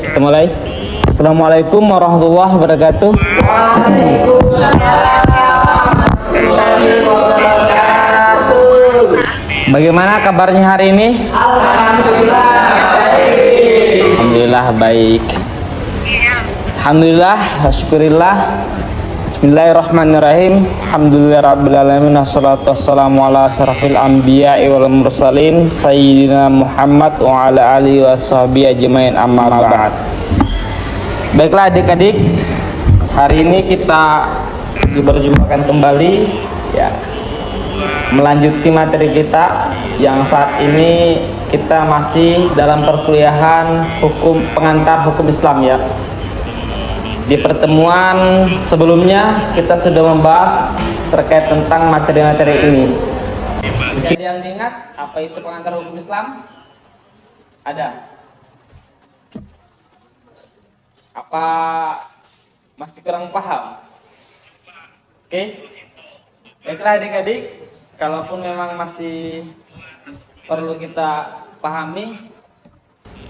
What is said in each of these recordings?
Kita mulai. Assalamualaikum warahmatullahi wabarakatuh. Bagaimana kabarnya hari ini? Alhamdulillah baik. Alhamdulillah, syukurillah. Bismillahirrahmanirrahim. Alhamdulillahirabbil alamin. Wassalatu wassalamu ala asrofil anbiya'i wal mursalin sayyidina Muhammad wa ala alihi washabihi ajmain, amma ba'd. Baiklah adik-adik, hari ini kita diperjumpakan kembali ya, melanjuti materi kita yang saat ini kita masih dalam perkuliahan hukum pengantar hukum Islam ya. Di pertemuan sebelumnya kita sudah membahas terkait tentang materi-materi ini. Di sini yang diingat apa itu pengantar hukum Islam? Ada? Apa masih kurang paham? Oke? Baiklah adik-adik, kalaupun memang masih perlu kita pahami,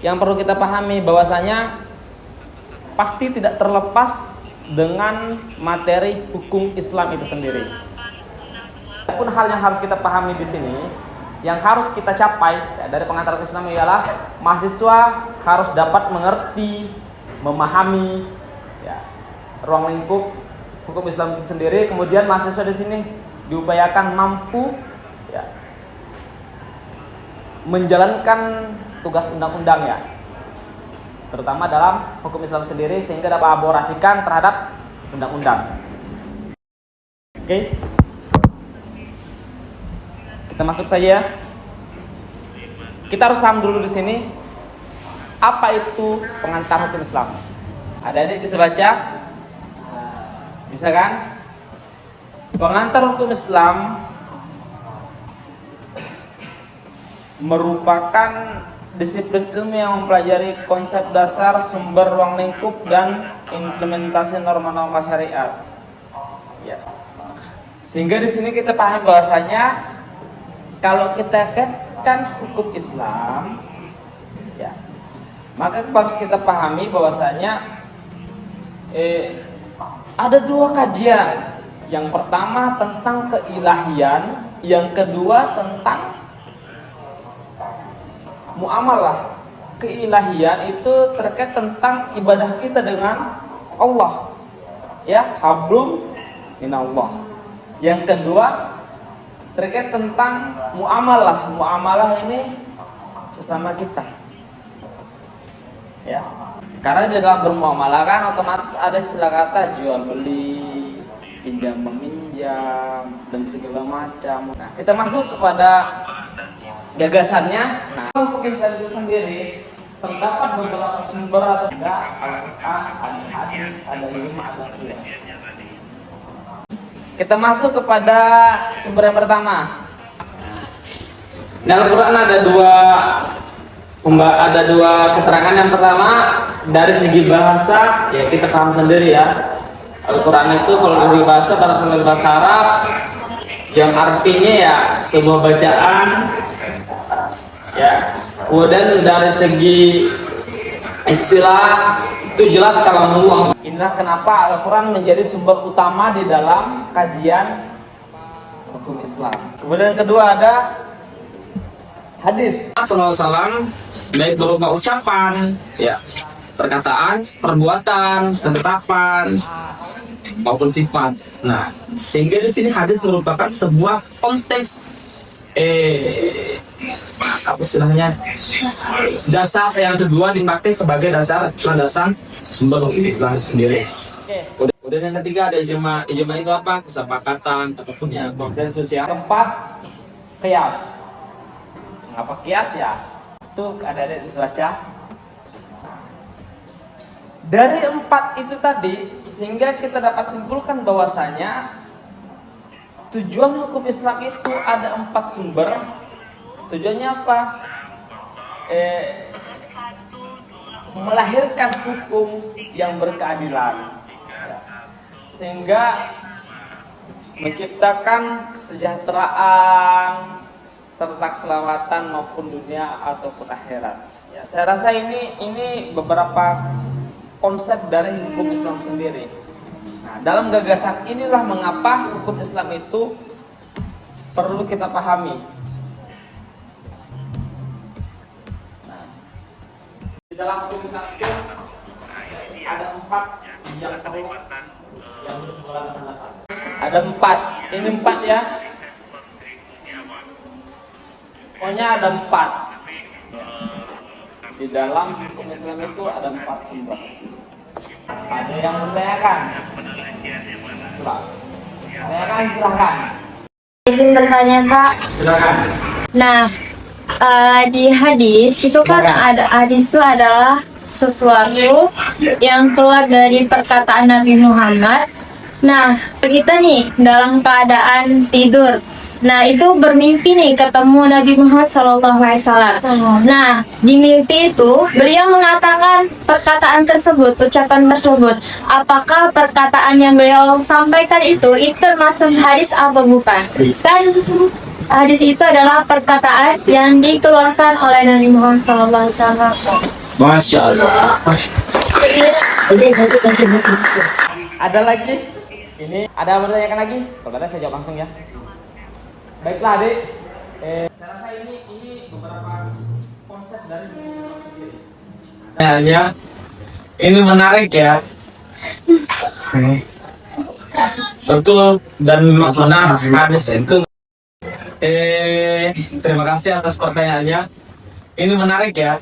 yang perlu kita pahami bahwasanya pasti tidak terlepas dengan materi hukum Islam itu sendiri. Adapun hal yang harus kita pahami di sini, yang harus kita capai ya, dari pengantar Islam ialah mahasiswa harus dapat mengerti, memahami ya, ruang lingkup hukum Islam itu sendiri. Kemudian mahasiswa di sini diupayakan mampu ya, menjalankan tugas undang-undang ya, terutama dalam hukum Islam sendiri, sehingga dapat mengelaborasikan terhadap undang-undang. Oke, kita masuk saja. Kita harus paham dulu di sini apa itu pengantar hukum Islam. Ada yang bisa baca? Bisa kan? Pengantar hukum Islam merupakan disiplin ilmu yang mempelajari konsep dasar, sumber, ruang lingkup, dan implementasi norma-norma syariat. Ya. Sehingga di sini kita paham bahwasanya kalau kita kaitkan hukum Islam, ya, maka harus kita pahami bahwasanya ada dua kajian. Yang pertama tentang keilahian, yang kedua tentang muamalah. Keilahian itu terkait tentang ibadah kita dengan Allah ya, hablum minallah. Yang kedua terkait tentang muamalah. Muamalah ini sesama kita ya, karena di dalam bermuamalah kan otomatis ada istilah kata jual beli, pinjam meminjam, dan segala macam. Nah, kita masuk kepada gagasannya. Nah, hukum Islam itu sendiri terdapat beberapa sumber atau tidak, Al-Quran, ada hadis, ada ijma, ada qiyas. Kita masuk kepada sumber yang pertama. Di Al-Quran ada dua keterangan. Yang pertama dari segi bahasa, ya kita paham sendiri ya. Al-Quran itu kalau dari bahasa berasal dari bahasa Arab, yang artinya ya sebuah bacaan ya. Kemudian dari segi istilah itu jelas kalamullah. Inilah kenapa Al-Quran menjadi sumber utama di dalam kajian hukum Islam. Kemudian yang kedua ada hadis SAW, baik berupa ucapan ya, perkataan, perbuatan, penetapan maupun sifat. Nah, sehingga di sini hadis merupakan sebuah konteks apa istilahnya, dasar yang kedua dipakai sebagai dasar landasan sumber hukum Islam sendiri. Kemudian yang ketiga ada ijma. Ijma itu apa? Kesepakatan ataupun ya konsensus ya. Keempat, qiyas. Mengapa qiyas ya? Itu ada bisa baca. Dari empat itu tadi, sehingga kita dapat simpulkan bahwasanya tujuan hukum Islam itu ada empat sumber. Tujuannya apa? Melahirkan hukum yang berkeadilan, sehingga menciptakan kesejahteraan serta keselamatan maupun dunia ataupun akhirat. Ya, saya rasa ini beberapa konsep dari hukum Islam sendiri. Nah, dalam gagasan inilah mengapa hukum Islam itu perlu kita pahami. Nah, di dalam hukum Islam itu ada 4 yang perlu yang disebut landasan. Ada 4. Ini 4 ya. Pokoknya ada 4. Di dalam hukum Islam itu ada 4 sumber. Ada yang bertanyakan? Coba. Tanyakan, silahkan. Izin bertanya Pak. Silakan. Nah, di hadis itu kan ada hadis itu adalah sesuatu yang keluar dari perkataan Nabi Muhammad. Nah, kita nih dalam keadaan tidur. Nah, itu bermimpi nih ketemu Nabi Muhammad SAW. Nah, di mimpi itu beliau mengatakan perkataan tersebut, ucapan tersebut. Apakah perkataan yang beliau sampaikan itu termasuk hadis atau bukan? Kan hadis itu adalah perkataan yang dikeluarkan oleh Nabi Muhammad SAW. Masya Allah. Ada lagi? Ini ada yang bertanyakan lagi? Kalau ada saya jawab langsung ya. Baiklah adik, saya rasa ini beberapa konsep dari hukum Islam sendiri. Ya, ini menarik ya. Betul dan benar hadis itu. Terima kasih atas pertanyaannya. Ini menarik ya.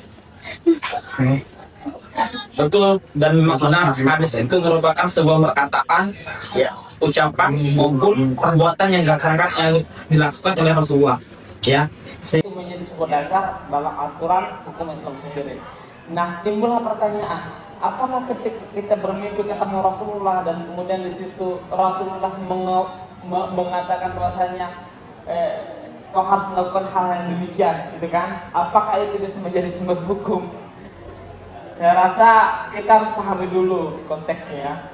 Betul dan benar hadis itu merupakan sebuah perkataan, ya, ucapan maupun perbuatan yang yang dilakukan oleh Rasulullah, ya. Itu menjadi sebuah dasar dalam aturan hukum Islam sendiri. Nah, timbullah pertanyaan, apakah ketika kita bermimpi ketemu Rasulullah dan kemudian di situ Rasulullah mengatakan bahwasanya kau harus melakukan hal yang demikian, gitu kan? Apakah itu bisa menjadi sumber hukum? Saya rasa kita harus pahami dulu konteksnya.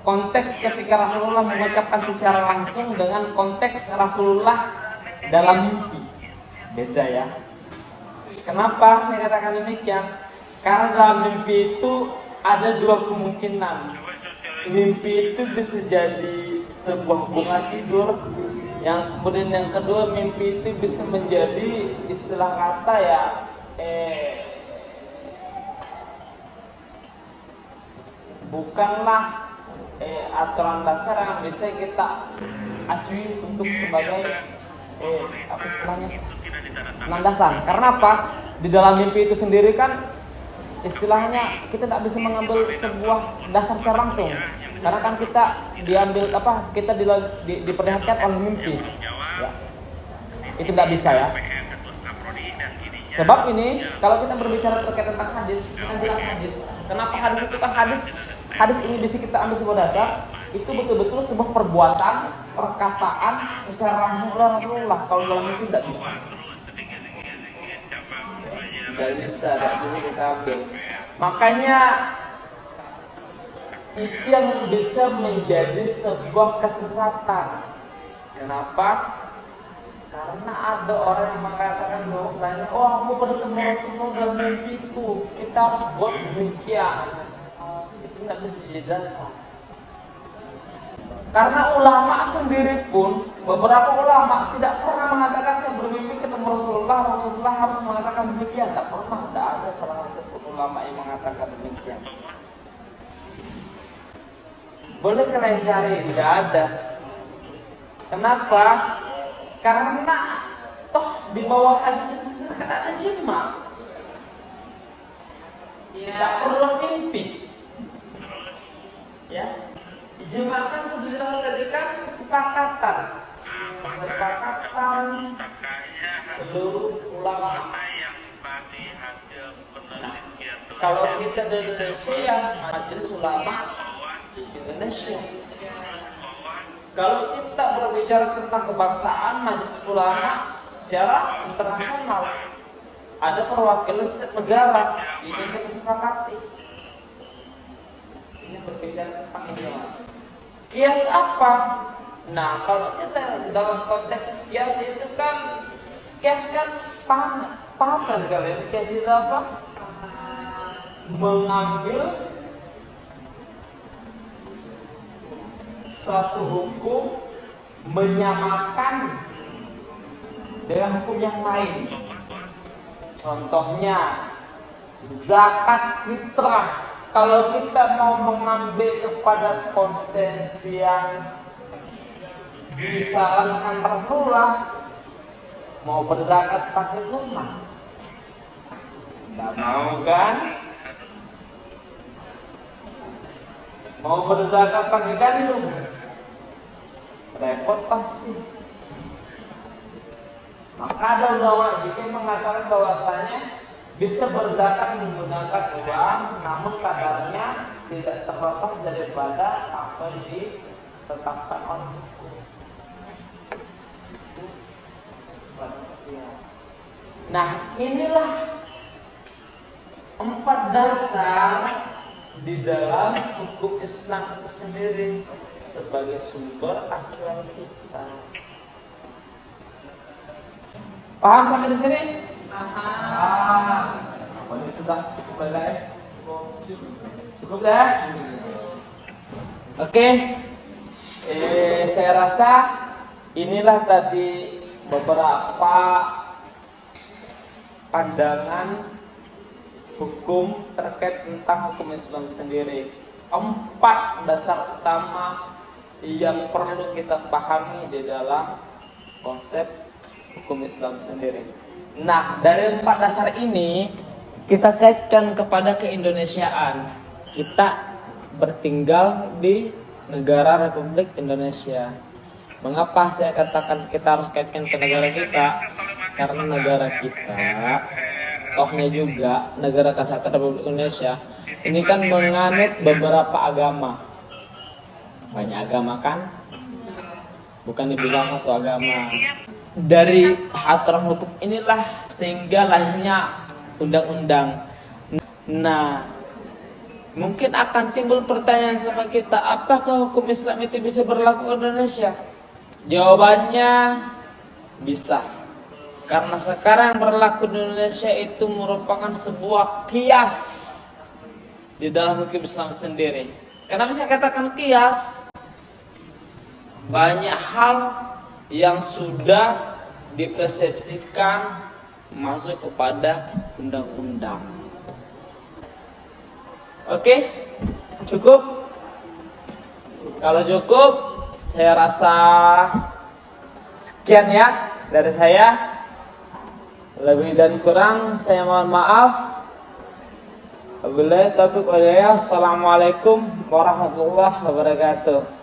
Konteks ketika Rasulullah mengucapkan secara langsung dengan konteks Rasulullah dalam mimpi beda ya. Kenapa saya katakan demikian? Karena dalam mimpi itu ada 2 kemungkinan. Mimpi itu bisa jadi sebuah hubungan tidur, yang kemudian yang kedua mimpi itu bisa menjadi istilah kata ya bukanlah aturan dasar yang bisa kita acuin untuk sebagai apa istilahnya landasan. Karena apa? Di dalam mimpi itu sendiri kan istilahnya kita tidak bisa mengambil sebuah dasar secara langsung. Karena kan kita diambil kita diperlihatkan oleh mimpi. Ya. Itu tidak bisa ya. Sebab ini kalau kita berbicara terkait tentang hadis, kita jelas hadis. Kenapa hadis itu kan hadis ini bisa kita ambil sebuah dasar, itu betul-betul sebuah perbuatan, perkataan secara Rasulullah. Kalau dalam itu tidak bisa. Tidak bisa kita ambil. Makanya itu yang bisa menjadi sebuah kesesatan. Kenapa? Karena ada orang yang mengatakan bahwasanya, aku bertemu Rasulullah dalam mimpiku, kita harus buat demikian. Itu tidak bisa jadi dasar. Karena ulama sendiri pun, beberapa ulama tidak pernah mengatakan saya bermimpi ketemu Rasulullah harus mengatakan demikian. Tidak pernah, tidak ada salah satu ulama yang mengatakan demikian. Boleh kalian cari, tidak ada. Kenapa? Karena toh di bawah hadis itu kan ada jima. Tidak perlu mimpi. Ya, jima kan sebenarnya tadi kan kesepakatan seluruh ulama. Nah, kalau kita di Indonesia ya majelis ulama di Indonesia. Kalau kita berbicara tentang kebangsaan, majelis ulama secara internasional, ada perwakilan setiap negara, ini kita sepakati. Ini berbicara tentang agama. Kias apa? Nah, kalau kita dalam konteks kias itu kan, kias kan paham kan kalian kayak apa? Mengambil suatu hukum, menyamakan dengan hukum yang lain. Contohnya zakat fitrah. Kalau kita mau mengambil kepada konsep yang disarankan Rasulullah, mau berzakat pakai rumah, nggak mau kan? Mau berzakat pakai gandum, repot pasti. Maka ada ulama juga mengatakan bahwasanya bisa berzakat menggunakan uang, namun kadarnya tidak terlepas daripada apa yang ditetapkan oleh hukum. Nah, inilah 4 dasar di dalam hukum Islam itu sendiri sebagai sumber acuan kita. Paham sampai di sini? Apa ini sudah cukup ya? Cukup ya? Oke. Saya rasa inilah tadi beberapa pandangan hukum terkait tentang hukum Islam sendiri. 4 dasar utama yang perlu kita pahami di dalam konsep hukum Islam sendiri. Nah, dari 4 dasar ini kita kaitkan kepada keindonesiaan. Kita bertinggal di negara Republik Indonesia. Mengapa saya katakan kita harus kaitkan ke negara kita? Karena negara kita, tohnya juga negara kesatuan Republik Indonesia, ini kan menganut beberapa agama. Banyak agama kan? Bukan dibilang satu agama. Dari aturan hukum inilah sehingga lahirnya undang-undang. Nah, mungkin akan timbul pertanyaan sama kita, apakah hukum Islam itu bisa berlaku di Indonesia? Jawabannya bisa. Karena sekarang berlaku di Indonesia itu merupakan sebuah kias di dalam hukum Islam sendiri. Kenapa saya katakan kias? Banyak hal yang sudah dipersepsikan masuk kepada undang-undang. Oke? Cukup? Kalau cukup, saya rasa sekian ya dari saya. Lebih dan kurang saya mohon maaf. Wabillahi taufiq wal hidayah. Assalamualaikum warahmatullahi wabarakatuh.